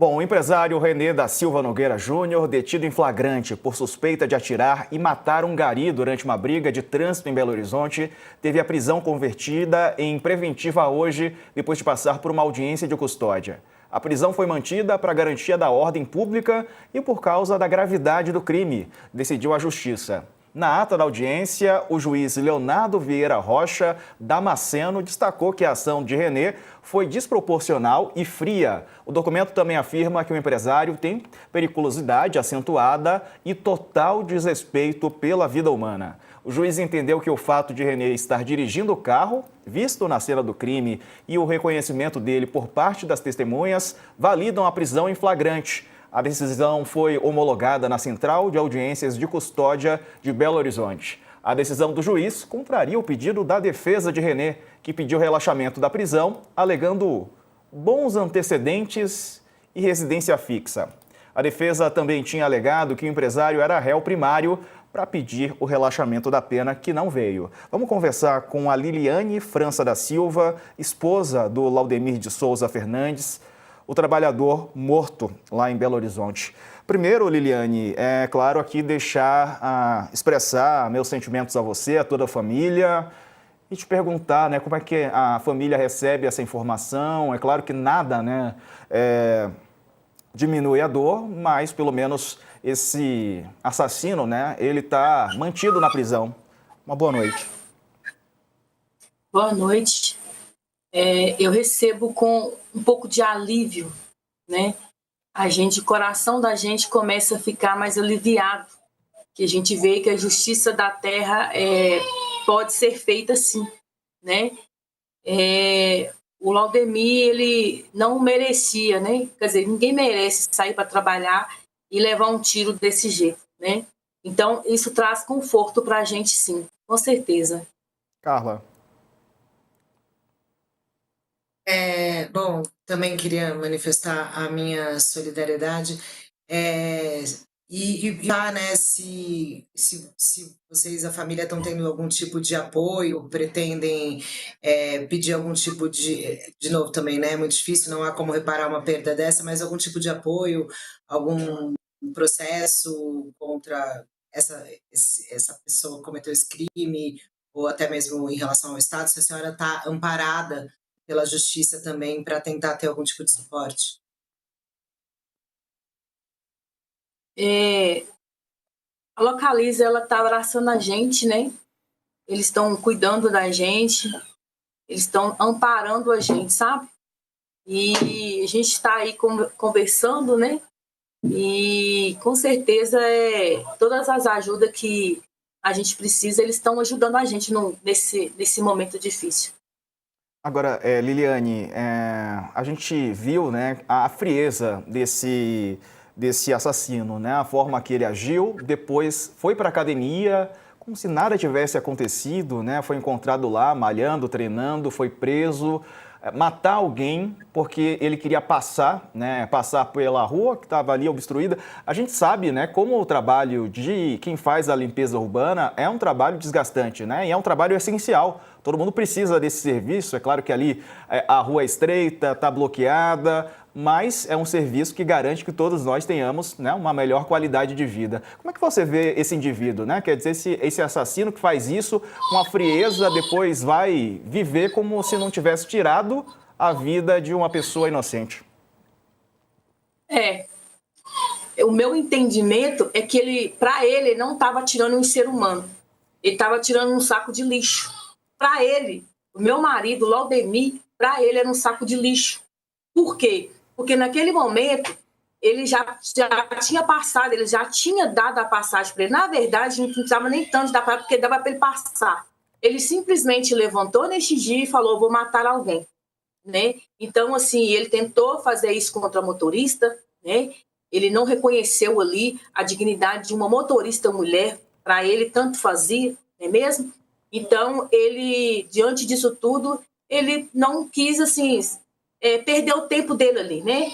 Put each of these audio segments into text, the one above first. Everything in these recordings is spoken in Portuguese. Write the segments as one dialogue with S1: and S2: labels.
S1: Bom, o empresário Renê da Silva Nogueira Júnior, detido em flagrante por suspeita de atirar e matar um gari durante uma briga de trânsito em Belo Horizonte, teve a prisão convertida em preventiva hoje, depois de passar por uma audiência de custódia. A prisão foi mantida para garantia da ordem pública e por causa da gravidade do crime, decidiu a Justiça. Na ata da audiência, o juiz Leonardo Vieira Rocha Damasceno destacou que a ação de Renê foi desproporcional e fria. O documento também afirma que o empresário tem periculosidade acentuada e total desrespeito pela vida humana. O juiz entendeu que o fato de Renê estar dirigindo o carro, visto na cena do crime, e o reconhecimento dele por parte das testemunhas validam a prisão em flagrante. A decisão foi homologada na Central de Audiências de Custódia de Belo Horizonte. A decisão do juiz contraria o pedido da defesa de Renê, que pediu relaxamento da prisão, alegando bons antecedentes e residência fixa. A defesa também tinha alegado que o empresário era réu primário para pedir o relaxamento da pena, que não veio. Vamos conversar com a Liliane França da Silva, esposa do Laudemir de Souza Fernandes, o trabalhador morto lá em Belo Horizonte. Primeiro, Liliane, é claro aqui expressar meus sentimentos a você, a toda a família, e te perguntar, né, como é que a família recebe essa informação. É claro que nada, né, diminui a dor, mas pelo menos esse assassino, né, ele está mantido na prisão. Uma boa noite.
S2: Boa noite. Eu recebo com um pouco de alívio, né? O coração da gente começa a ficar mais aliviado, que a gente vê que a justiça da terra pode ser feita assim, né? O Laudemir, ele não merecia, né? Quer dizer, ninguém merece sair para trabalhar e levar um tiro desse jeito, né? Então, isso traz conforto para a gente, sim, com certeza.
S1: Carla.
S3: Bom, também queria manifestar a minha solidariedade né, se vocês, a família, estão tendo algum tipo de apoio, pretendem pedir algum tipo de novo também, né, é muito difícil, não há como reparar uma perda dessa, mas algum tipo de apoio, algum processo contra essa pessoa que cometeu esse crime, ou até mesmo em relação ao Estado, se a senhora está amparada pela justiça também para tentar ter algum tipo de suporte?
S2: A Localiza, ela está abraçando a gente, né? Eles estão cuidando da gente, eles estão amparando a gente, sabe? E a gente está aí conversando, né? E com certeza todas as ajudas que a gente precisa, eles estão ajudando a gente nesse momento difícil.
S1: Agora, Liliane, a gente viu, né, a frieza desse assassino, né, a forma que ele agiu, depois foi para a academia, como se nada tivesse acontecido, né, foi encontrado lá malhando, treinando, foi preso, matar alguém porque ele queria passar pela rua que estava ali obstruída. A gente sabe, né, como o trabalho de quem faz a limpeza urbana é um trabalho desgastante, né, e é um trabalho essencial. Todo mundo precisa desse serviço. É claro que ali a rua é estreita, está bloqueada, mas é um serviço que garante que todos nós tenhamos, né, uma melhor qualidade de vida. Como é que você vê esse indivíduo, né? Quer dizer, esse assassino que faz isso com a frieza, depois vai viver como se não tivesse tirado a vida de uma pessoa inocente.
S2: O meu entendimento é que para ele não estava tirando um ser humano. Ele estava tirando um saco de lixo. Para ele, o meu marido, Laudemir, para ele era um saco de lixo. Por quê? Porque naquele momento ele já tinha passado, ele já tinha dado a passagem para ele. Na verdade, não precisava nem tanto dar para, porque dava para ele passar. Ele simplesmente levantou neste dia e falou: vou matar alguém, né? Então, assim, ele tentou fazer isso contra a motorista, né? Ele não reconheceu ali a dignidade de uma motorista mulher. Para ele tanto fazia, não é mesmo? Então, ele, diante disso tudo, ele não quis, assim, perder o tempo dele ali, né?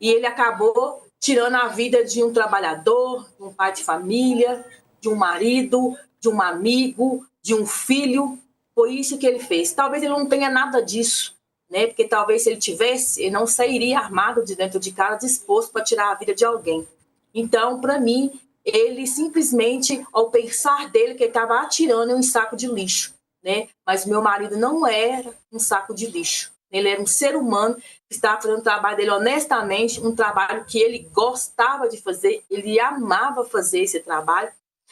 S2: E ele acabou tirando a vida de um trabalhador, de um pai de família, de um marido, de um amigo, de um filho. Foi isso que ele fez. Talvez ele não tenha nada disso, né? Porque talvez se ele tivesse, ele não sairia armado de dentro de casa, disposto para tirar a vida de alguém. Então, para mim, ele simplesmente, ao pensar dele, que ele estava atirando em um saco de lixo, né? Mas meu marido não era um saco de lixo. Ele era um ser humano que estava fazendo o trabalho dele honestamente, um trabalho que ele gostava de fazer, ele amava fazer esse trabalho.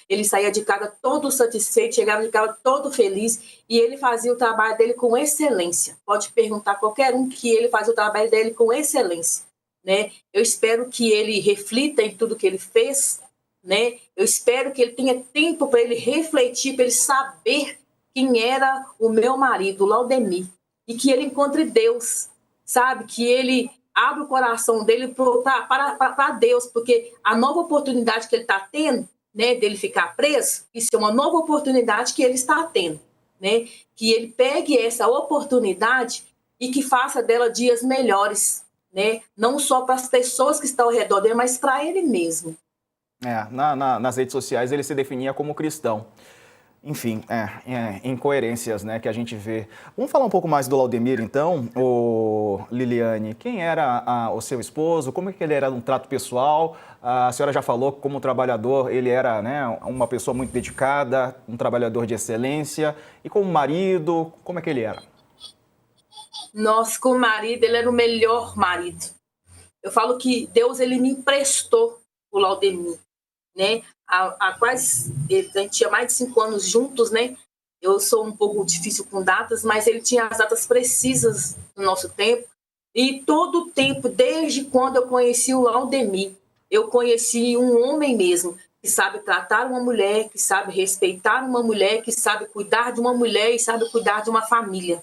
S2: Ele saía de casa todo satisfeito, chegava de casa todo feliz e ele fazia o trabalho dele com excelência. Pode perguntar a qualquer um que ele fazia o trabalho dele com excelência, né? Eu espero que ele reflita em tudo que ele fez, né? Eu espero que ele tenha tempo para ele refletir, para ele saber quem era o meu marido, o Laudemir, e que ele encontre Deus, sabe? Que ele abra o coração dele para Deus, porque a nova oportunidade que ele está tendo, né, dele ficar preso, isso é uma nova oportunidade que ele está tendo, né? Que ele pegue essa oportunidade e que faça dela dias melhores, né? Não só para as pessoas que estão ao redor dele, mas para ele mesmo.
S1: Nas redes sociais ele se definia como cristão. Enfim, incoerências, né, que a gente vê. Vamos falar um pouco mais do Laudemir, então, Liliane. Quem era o seu esposo? Como é que ele era no trato pessoal? A senhora já falou que como trabalhador ele era, né, uma pessoa muito dedicada, um trabalhador de excelência. E como marido, como é que ele era?
S2: Nossa, como marido, ele era o melhor marido. Eu falo que Deus, ele me emprestou o Laudemir, né? A gente tinha mais de 5 anos juntos, né? Eu sou um pouco difícil com datas, mas ele tinha as datas precisas no nosso tempo. E todo o tempo, desde quando eu conheci o Laudemir, eu conheci um homem mesmo, que sabe tratar uma mulher, que sabe respeitar uma mulher, que sabe cuidar de uma mulher e sabe cuidar de uma família.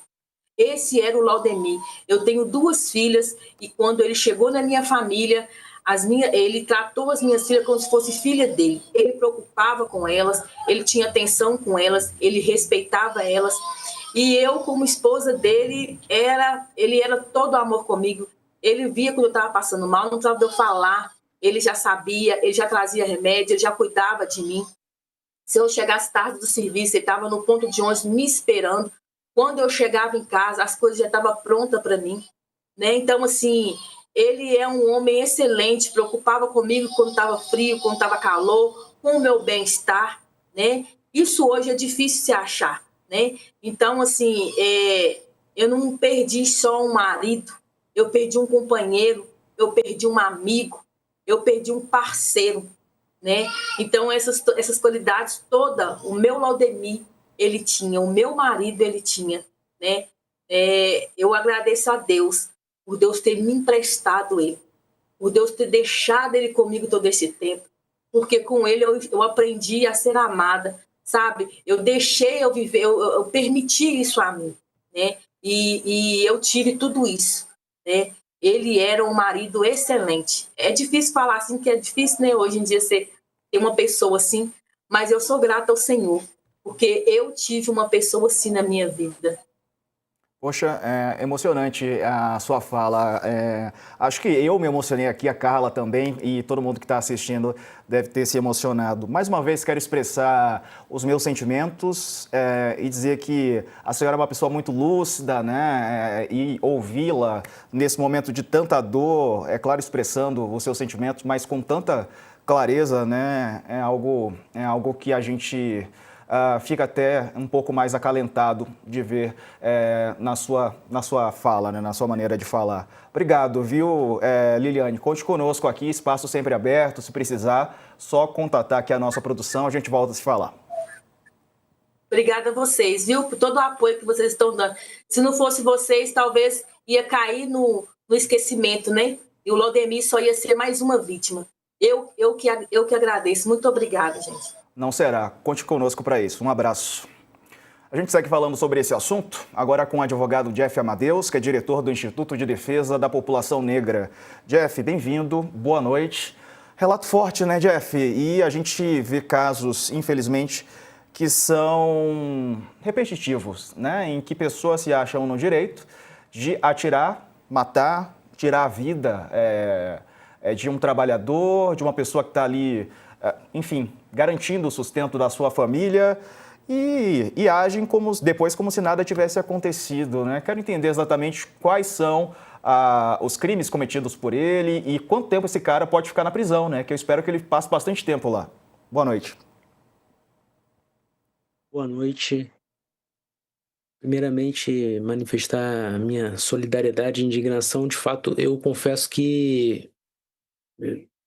S2: Esse era o Laudemir. Eu tenho 2 filhas e quando ele chegou na minha família, ele tratou as minhas filhas como se fosse filha dele. Ele preocupava com elas, ele tinha atenção com elas, ele respeitava elas. E eu, como esposa dele, ele era todo amor comigo. Ele via quando eu estava passando mal, não precisava de eu falar. Ele já sabia, ele já trazia remédio, ele já cuidava de mim. Se eu chegasse tarde do serviço, ele estava no ponto de ônibus me esperando. Quando eu chegava em casa, as coisas já estavam prontas para mim, né? Então, assim, ele é um homem excelente, preocupava comigo quando estava frio, quando estava calor, com o meu bem-estar, né? Isso hoje é difícil se achar, né? Então, assim, eu não perdi só um marido, eu perdi um companheiro, eu perdi um amigo, eu perdi um parceiro, né? Então, essas qualidades todas, o meu Laudemir, ele tinha, o meu marido, ele tinha, né? Eu agradeço a Deus por Deus ter me emprestado ele, por Deus ter deixado ele comigo todo esse tempo, porque com ele eu aprendi a ser amada, sabe? Eu deixei eu viver, eu permiti isso a mim, né? E eu tive tudo isso, né? Ele era um marido excelente. É difícil falar assim, que é difícil, né, hoje em dia ter uma pessoa assim, mas eu sou grata ao Senhor, porque eu tive uma pessoa assim na minha vida.
S1: Poxa, é emocionante a sua fala. Acho que eu me emocionei aqui, a Carla também, e todo mundo que está assistindo deve ter se emocionado. Mais uma vez, quero expressar os meus sentimentos e dizer que a senhora é uma pessoa muito lúcida, né? E ouvi-la nesse momento de tanta dor, é claro, expressando os seus sentimentos, mas com tanta clareza, né? É algo que a gente fica até um pouco mais acalentado de ver na sua fala, né, na sua maneira de falar. Obrigado, viu, Liliane? Conte conosco aqui, espaço sempre aberto, se precisar, só contatar aqui a nossa produção, a gente volta a se falar.
S2: Obrigada a vocês, viu, por todo o apoio que vocês estão dando. Se não fosse vocês, talvez ia cair no esquecimento, né? E o Laudemir só ia ser mais uma vítima. Eu que agradeço. Muito obrigada, gente.
S1: Não será. Conte conosco para isso. Um abraço. A gente segue falando sobre esse assunto, agora com o advogado Jeff Amadeus, que é diretor do Instituto de Defesa da População Negra. Jeff, bem-vindo, boa noite. Relato forte, né, Jeff? E a gente vê casos, infelizmente, que são repetitivos, né? Em que pessoas se acham no direito de atirar, matar, tirar a vida de um trabalhador, de uma pessoa que está ali, enfim, garantindo o sustento da sua família e agem depois como se nada tivesse acontecido, né? Quero entender exatamente quais são os crimes cometidos por ele e quanto tempo esse cara pode ficar na prisão, né? Que eu espero que ele passe bastante tempo lá. Boa noite.
S4: Boa noite. Primeiramente, manifestar a minha solidariedade e indignação. De fato, eu confesso que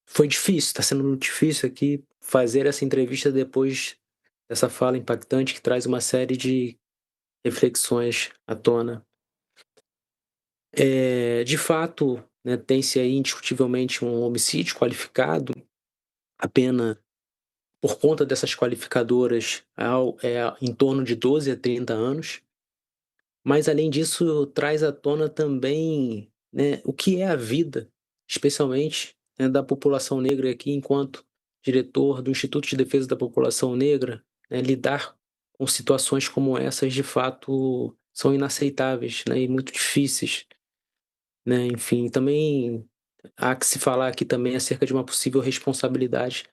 S4: foi difícil, está sendo muito difícil aqui fazer essa entrevista depois dessa fala impactante que traz uma série de reflexões à tona. De fato, né, tem-se aí indiscutivelmente um homicídio qualificado. A pena, por conta dessas qualificadoras, é em torno de 12 a 30 anos. Mas além disso, traz à tona também, né, o que é a vida, especialmente, né, da população negra aqui, enquanto diretor do Instituto de Defesa da População Negra, né, lidar com situações como essas, de fato, são inaceitáveis, né, e muito difíceis, né, enfim. Também há que se falar aqui também acerca de uma possível responsabilidade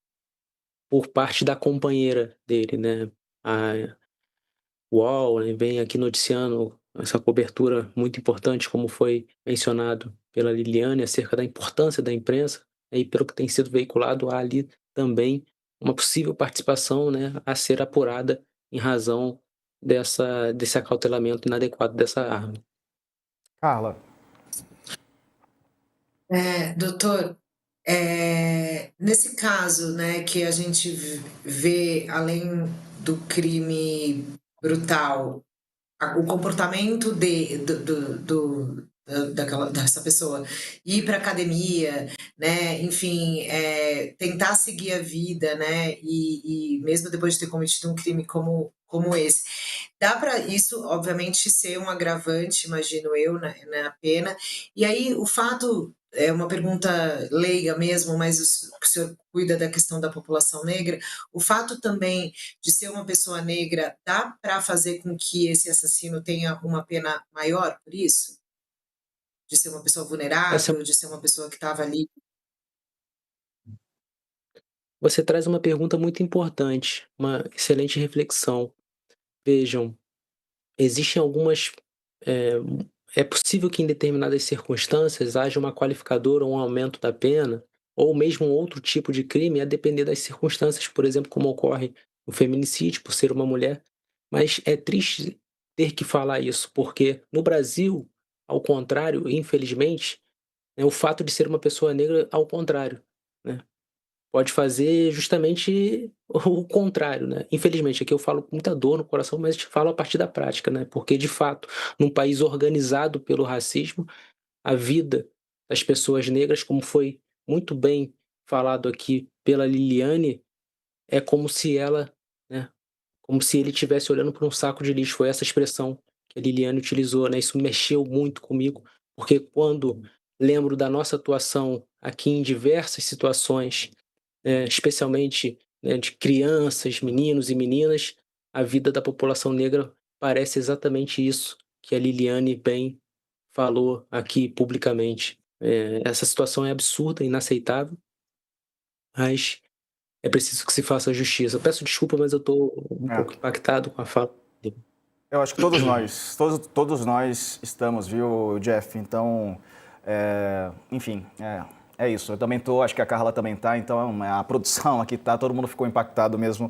S4: por parte da companheira dele, né, a UOL, né, vem aqui noticiando essa cobertura muito importante, como foi mencionado pela Liliane, acerca da importância da imprensa, e pelo que tem sido veiculado, há ali também uma possível participação, né, a ser apurada em razão desse acautelamento inadequado dessa arma.
S1: Carla.
S3: Doutor, nesse caso, né, que a gente vê, além do crime brutal, o comportamento dessa pessoa ir para academia, né, enfim, tentar seguir a vida, né, e mesmo depois de ter cometido um crime como esse, dá para isso, obviamente, ser um agravante, imagino eu, na pena. E aí o fato é uma pergunta leiga mesmo, mas o senhor cuida da questão da população negra. O fato também de ser uma pessoa negra dá para fazer com que esse assassino tenha uma pena maior por isso? De ser uma pessoa
S4: Essa,
S3: vulnerável, de ser uma pessoa que estava ali.
S4: você traz uma pergunta muito importante, uma excelente reflexão. Vejam, existem algumas. É, é possível que em determinadas circunstâncias haja uma qualificadora ou um aumento da pena, ou mesmo outro tipo de crime, a depender das circunstâncias, por exemplo, como ocorre o feminicídio, por ser uma mulher. Mas é triste ter que falar isso, porque no Brasil, ao contrário, infelizmente, o fato de ser uma pessoa negra, ao contrário, né? Pode fazer justamente o contrário, né. Infelizmente, aqui eu falo com muita dor no coração, mas te falo a partir da prática, né, porque de fato, num país organizado pelo racismo, a vida das pessoas negras, como foi muito bem falado aqui pela Liliane, é como se ela, né, como se ele estivesse olhando para um saco de lixo. Foi essa expressão que a Liliane utilizou, né, isso mexeu muito comigo, porque quando lembro da nossa atuação aqui em diversas situações, especialmente, né, de crianças, meninos e meninas, a vida da população negra parece exatamente isso que a Liliane bem falou aqui publicamente. Essa situação é absurda, inaceitável, mas é preciso que se faça justiça. Eu peço desculpa, mas eu estou um
S1: É.
S4: pouco impactado com a fala dele.
S1: Eu acho que todos nós estamos, viu, Jeff? Então, enfim, é isso. Eu também tô, acho que a Carla também tá, então a produção aqui tá, todo mundo ficou impactado mesmo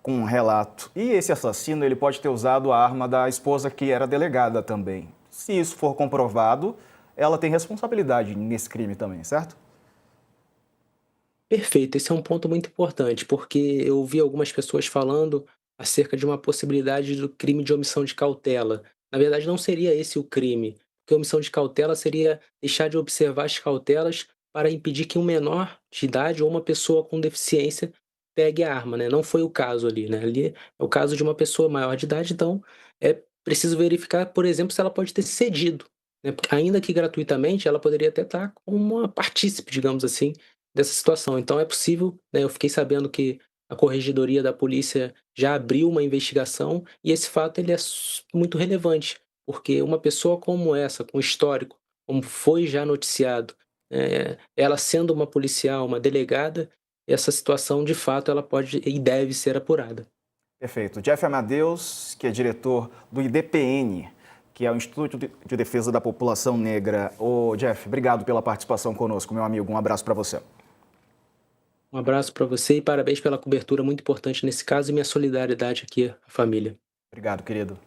S1: com o relato. E esse assassino, ele pode ter usado a arma da esposa que era delegada também. Se isso for comprovado, ela tem responsabilidade nesse crime também, certo?
S4: Perfeito, esse é um ponto muito importante, porque eu ouvi algumas pessoas falando acerca de uma possibilidade do crime de omissão de cautela. Na verdade, não seria esse o crime, porque omissão de cautela seria deixar de observar as cautelas para impedir que um menor de idade ou uma pessoa com deficiência pegue a arma, né? Não foi o caso ali, né? Ali é o caso de uma pessoa maior de idade, então é preciso verificar, por exemplo, se ela pode ter cedido, né? Porque ainda que gratuitamente, ela poderia até estar como uma partícipe, digamos assim, dessa situação. Então é possível, né, eu fiquei sabendo que a corregedoria da polícia já abriu uma investigação e esse fato ele é muito relevante, porque uma pessoa como essa, com histórico, como foi já noticiado, ela sendo uma policial, uma delegada, essa situação de fato ela pode e deve ser apurada.
S1: Perfeito. Jeff Amadeus, que é diretor do IDPN, que é o Instituto de Defesa da População Negra. Ô, Jeff, obrigado pela participação conosco, meu amigo. Um abraço para você.
S4: Um abraço para você e parabéns pela cobertura muito importante nesse caso e minha solidariedade aqui à família.
S1: Obrigado, querido.